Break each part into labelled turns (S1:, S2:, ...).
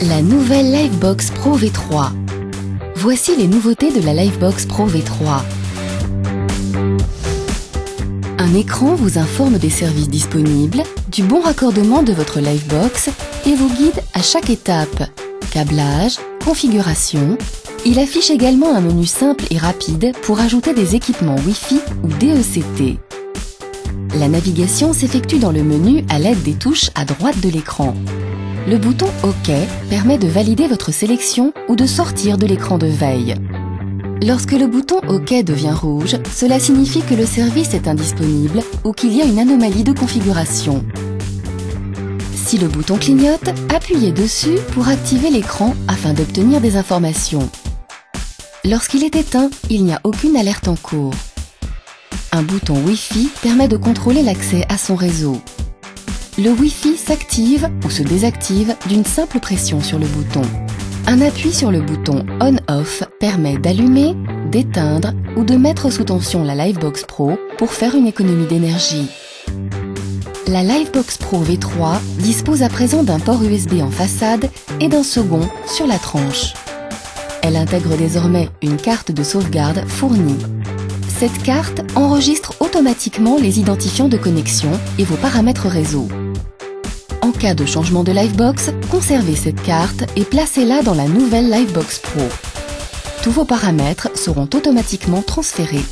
S1: La nouvelle Livebox Pro V3. Voici les nouveautés de la Livebox Pro V3. Un écran vous informe des services disponibles, du bon raccordement de votre Livebox et vous guide à chaque étape. Câblage, configuration. Il affiche également un menu simple et rapide pour ajouter des équipements Wi-Fi ou DECT. La navigation s'effectue dans le menu à l'aide des touches à droite de l'écran. Le bouton OK permet de valider votre sélection ou de sortir de l'écran de veille. Lorsque le bouton OK devient rouge, cela signifie que le service est indisponible ou qu'il y a une anomalie de configuration. Si le bouton clignote, appuyez dessus pour activer l'écran afin d'obtenir des informations. Lorsqu'il est éteint, il n'y a aucune alerte en cours. Un bouton Wi-Fi permet de contrôler l'accès à son réseau. Le Wi-Fi s'active ou se désactive d'une simple pression sur le bouton. Un appui sur le bouton On/Off permet d'allumer, d'éteindre ou de mettre sous tension la Livebox Pro pour faire une économie d'énergie. La Livebox Pro V3 dispose à présent d'un port USB en façade et d'un second sur la tranche. Elle intègre désormais une carte de sauvegarde fournie. Cette carte enregistre automatiquement les identifiants de connexion et vos paramètres réseau. En cas de changement de Livebox, conservez cette carte et placez-la dans la nouvelle Livebox Pro. Tous vos paramètres seront automatiquement transférés.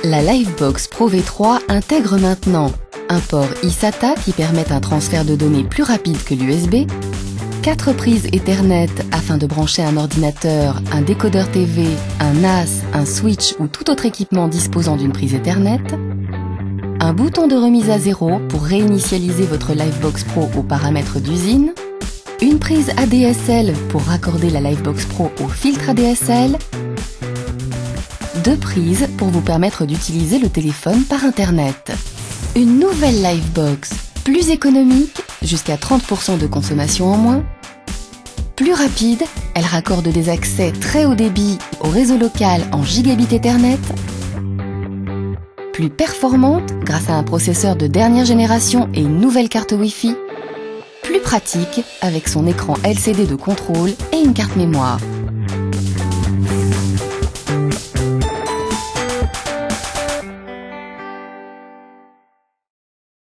S1: La Livebox Pro V3 intègre maintenant un port eSATA qui permet un transfert de données plus rapide que l'USB, 4 prises Ethernet afin de brancher un ordinateur, un décodeur TV, un NAS, un switch ou tout autre équipement disposant d'une prise Ethernet, un bouton de remise à zéro pour réinitialiser votre Livebox Pro aux paramètres d'usine, une prise ADSL pour raccorder la Livebox Pro au filtre ADSL, 2 prises pour vous permettre d'utiliser le téléphone par Internet. Une nouvelle Livebox, plus économique, jusqu'à 30% de consommation en moins, plus rapide, elle raccorde des accès très haut débit au réseau local en gigabit Ethernet, plus performante grâce à un processeur de dernière génération et une nouvelle carte Wi-Fi, plus pratique avec son écran LCD de contrôle et une carte mémoire.